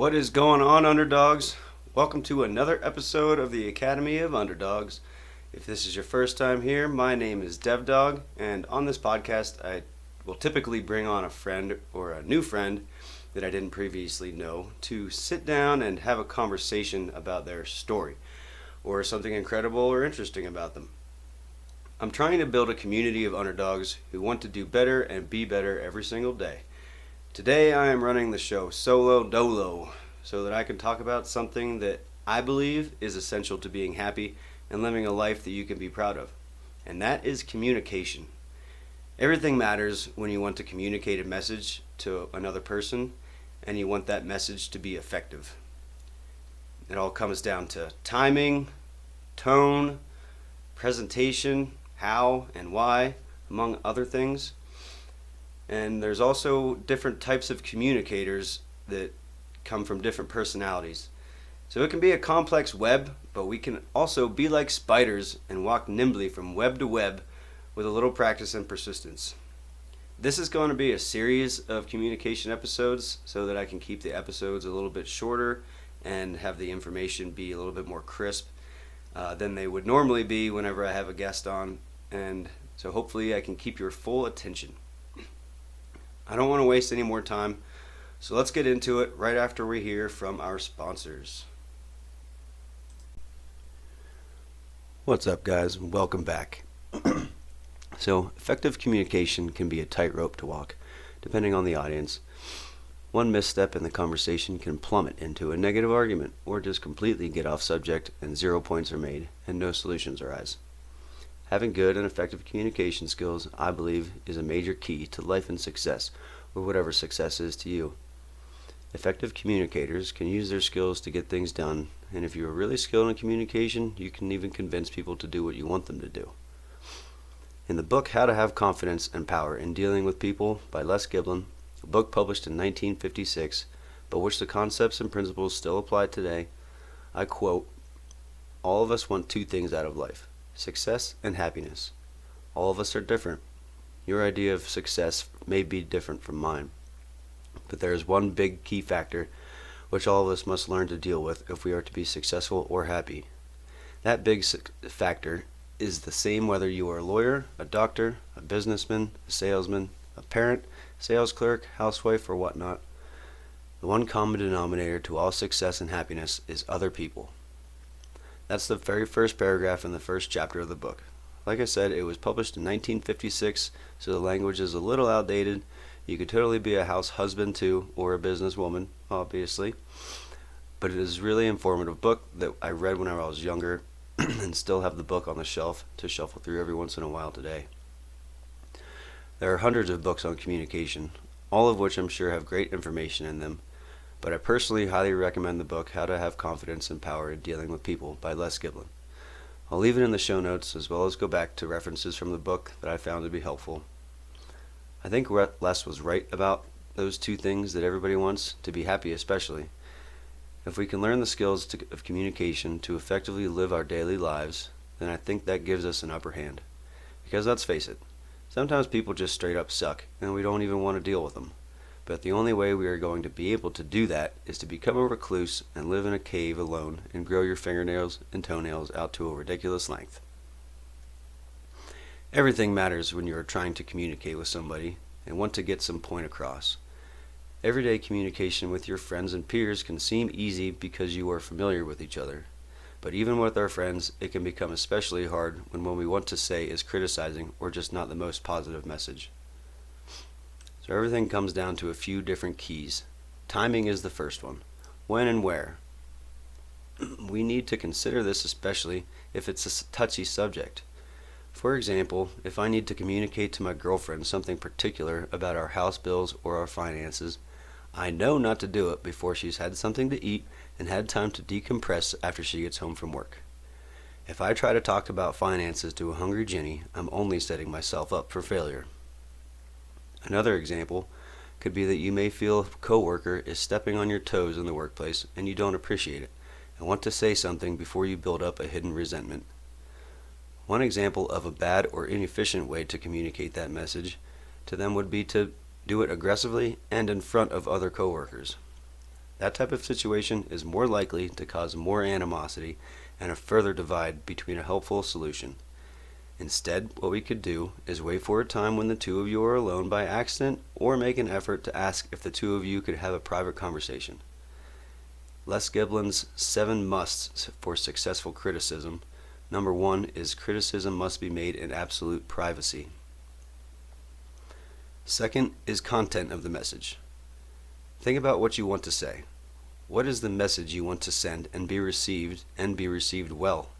What is going on, Underdogs? Welcome to another episode of the Academy of Underdogs. If this is your first time here, my name is DevDog, and on this podcast, I will typically bring on a friend or a new friend that I didn't previously know to sit down and have a conversation about their story or something incredible or interesting about them. I'm trying to build a community of underdogs who want to do better and be better every single day. Today I am running the show solo dolo so that I can talk about something that I believe is essential to being happy and living a life that you can be proud of. And that is communication. Everything matters when you want to communicate a message to another person and you want that message to be effective. It all comes down to timing, tone, presentation, how and why, among other things. And there's also different types of communicators that come from different personalities. So it can be a complex web, but we can also be like spiders and walk nimbly from web to web with a little practice and persistence. This is going to be a series of communication episodes so that I can keep the episodes a little bit shorter and have the information be a little bit more crisp than they would normally be whenever I have a guest on. And so hopefully I can keep your full attention. I don't want to waste any more time, so let's get into it right after we hear from our sponsors. What's up, guys? Welcome back. So, effective communication can be a tightrope to walk, depending on the audience. One misstep in the conversation can plummet into a negative argument, or just completely get off subject and 0 points are made and no solutions arise. Having good and effective communication skills, I believe, is a major key to life and success, or whatever success is to you. Effective communicators can use their skills to get things done, and if you are really skilled in communication, you can even convince people to do what you want them to do. In the book How to Have Confidence and Power in Dealing with People by Giblin, a book published in 1956, but which the concepts and principles still apply today, I quote, "All of us want two things out of life. Success and happiness. All of us are different. Your idea of success may be different from mine. But there is one big key factor which all of us must learn to deal with if we are to be successful or happy. That big factor is the same whether you are a lawyer, a doctor, a businessman, a salesman, a parent, sales clerk, housewife, or whatnot. The one common denominator to all success and happiness is other people." That's the very first paragraph in the first chapter of the book. Like I said, it was published in 1956, so the language is a little outdated. You could totally be a house husband too, or a businesswoman, obviously. But it is a really informative book that I read when I was younger and still have the book on the shelf to shuffle through every once in a while today. There are hundreds of books on communication, all of which I'm sure have great information in them. But I personally highly recommend the book How to Have Confidence and Power in Dealing with People by Giblin. I'll leave it in the show notes as well as go back to references from the book that I found to be helpful. I think Les was right about those two things that everybody wants, to be happy especially. If we can learn the skills of communication to effectively live our daily lives, then I think that gives us an upper hand. Because let's face it, sometimes people just straight up suck and we don't even want to deal with them. But the only way we are going to be able to do that is to become a recluse and live in a cave alone and grow your fingernails and toenails out to a ridiculous length. Everything matters when you are trying to communicate with somebody and want to get some point across. Everyday communication with your friends and peers can seem easy because you are familiar with each other. But even with our friends, it can become especially hard when what we want to say is criticizing or just not the most positive message. So everything comes down to a few different keys. Timing is the first one. When and where. We need to consider this especially if it's a touchy subject. For example, if I need to communicate to my girlfriend something particular about our house bills or our finances, I know not to do it before she's had something to eat and had time to decompress after she gets home from work. If I try to talk about finances to a hungry Jenny, I'm only setting myself up for failure. Another example could be that you may feel a coworker is stepping on your toes in the workplace and you don't appreciate it and want to say something before you build up a hidden resentment. One example of a bad or inefficient way to communicate that message to them would be to do it aggressively and in front of other coworkers. That type of situation is more likely to cause more animosity and a further divide between a helpful solution. Instead, what we could do is wait for a time when the two of you are alone by accident, or make an effort to ask if the two of you could have a private conversation. Les Giblin's 7 musts for successful criticism. Number 1 is criticism must be made in absolute privacy. Second is content of the message. Think about what you want to say. What is the message you want to send and be received well?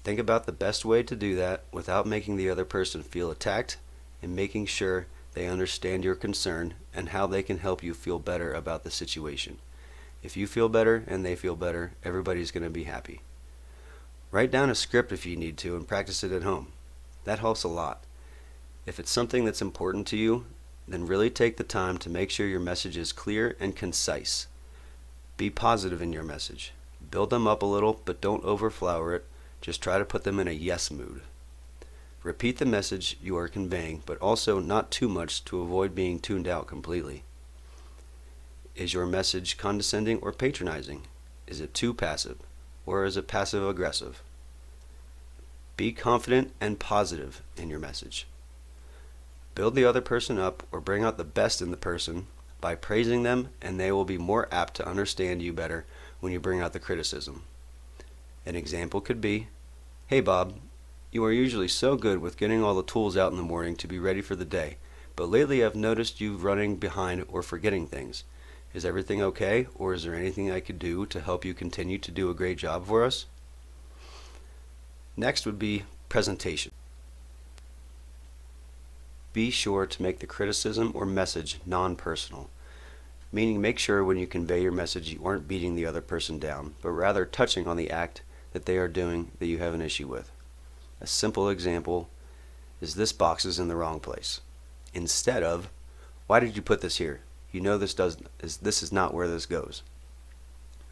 Think about the best way to do that without making the other person feel attacked, and making sure they understand your concern and how they can help you feel better about the situation. If you feel better and they feel better, everybody's going to be happy. Write down a script if you need to and practice it at home. That helps a lot. If it's something that's important to you, then really take the time to make sure your message is clear and concise. Be positive in your message. Build them up a little, but don't overflower it. Just try to put them in a yes mood. Repeat the message you are conveying, but also not too much to avoid being tuned out completely. Is your message condescending or patronizing? Is it too passive, or is it passive-aggressive? Be confident and positive in your message. Build the other person up or bring out the best in the person by praising them, and they will be more apt to understand you better when you bring out the criticism. An example could be, "Hey Bob, you are usually so good with getting all the tools out in the morning to be ready for the day, but lately I've noticed you running behind or forgetting things. Is everything okay, or is there anything I could do to help you continue to do a great job for us?" Next would be presentation. Be sure to make the criticism or message non-personal, meaning make sure when you convey your message you aren't beating the other person down, but rather touching on the act that they are doing that you have an issue with. A simple example is, "This box is in the wrong place," instead of, "Why did you put this here? You know this is not where this goes."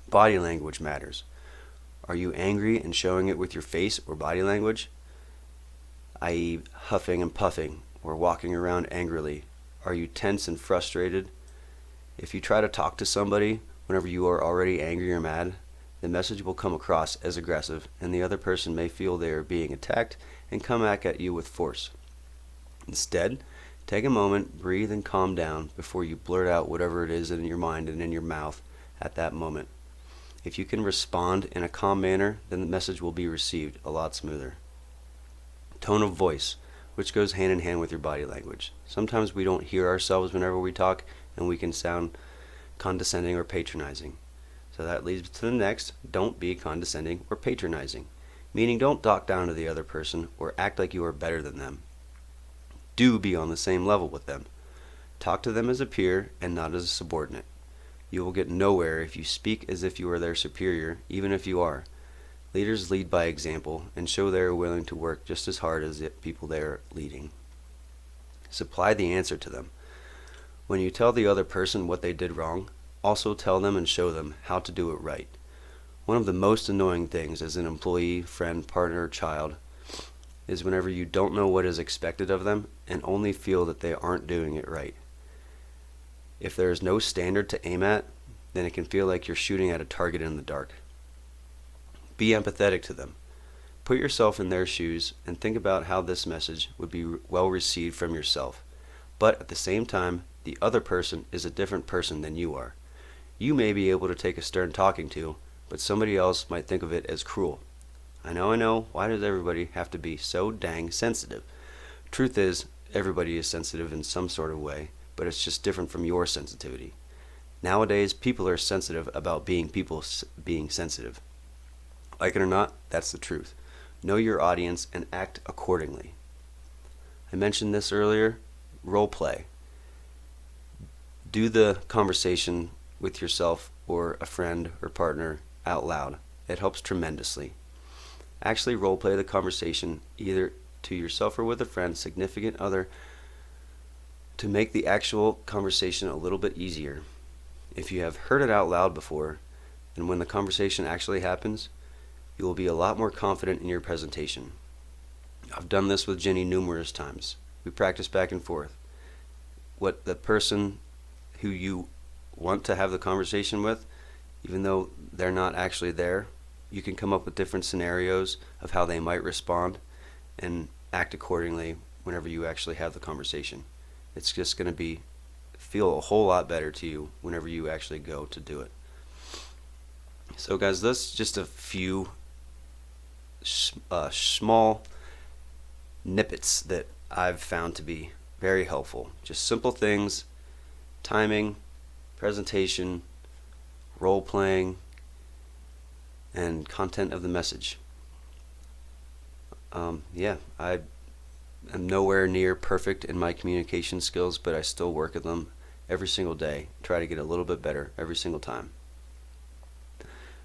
Body language matters. Are you angry and showing it with your face or body language, i.e. huffing and puffing or walking around angrily? Are you tense and frustrated? If you try to talk to somebody whenever you are already angry or mad, the message will come across as aggressive, and the other person may feel they are being attacked and come back at you with force. Instead, take a moment, breathe, and calm down before you blurt out whatever it is in your mind and in your mouth at that moment. If you can respond in a calm manner, then the message will be received a lot smoother. Tone of voice, which goes hand in hand with your body language. Sometimes we don't hear ourselves whenever we talk, and we can sound condescending or patronizing. So that leads to the next: don't be condescending or patronizing, meaning don't talk down to the other person or act like you are better than them. Do be on the same level with them. Talk to them as a peer and not as a subordinate. You will get nowhere if you speak as if you are their superior, even if you are. Leaders lead by example and show they are willing to work just as hard as the people they are leading. Supply the answer to them. When you tell the other person what they did wrong, also tell them and show them how to do it right. One of the most annoying things as an employee, friend, partner, or child is whenever you don't know what is expected of them and only feel that they aren't doing it right. If there is no standard to aim at, then it can feel like you're shooting at a target in the dark. Be empathetic to them. Put yourself in their shoes and think about how this message would be well received from yourself. But at the same time, the other person is a different person than you are. You may be able to take a stern talking to, but somebody else might think of it as cruel. I know, why does everybody have to be so dang sensitive? Truth is, everybody is sensitive in some sort of way, but it's just different from your sensitivity. Nowadays, people are sensitive about people being sensitive. Like it or not, that's the truth. Know your audience and act accordingly. I mentioned this earlier, role play. Do the conversation with yourself or a friend or partner out loud. It helps tremendously. Actually role play the conversation either to yourself or with a friend, significant other, to make the actual conversation a little bit easier. If you have heard it out loud before, then when the conversation actually happens, you will be a lot more confident in your presentation. I've done this with Jenny numerous times. We practice back and forth. What the person who you want to have the conversation with, even though they're not actually there. You can come up with different scenarios of how they might respond and act accordingly whenever you actually have the conversation. It's just going to feel a whole lot better to you whenever you actually go to do it. So guys, that's just a few small snippets that I've found to be very helpful. Just simple things: timing, presentation, role playing, and content of the message. I am nowhere near perfect in my communication skills, but I still work at them every single day. Try to get a little bit better every single time.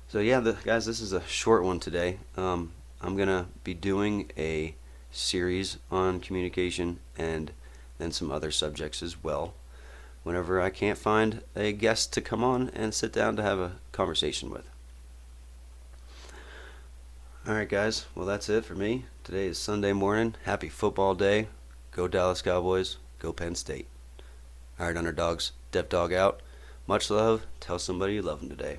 So yeah, guys, this is a short one today. I'm gonna be doing a series on communication and then some other subjects as well, whenever I can't find a guest to come on and sit down to have a conversation with. Alright guys, well that's it for me. Today is Sunday morning. Happy football day. Go Dallas Cowboys. Go Penn State. Alright, Underdawgs. Dev Dog out. Much love. Tell somebody you love them today.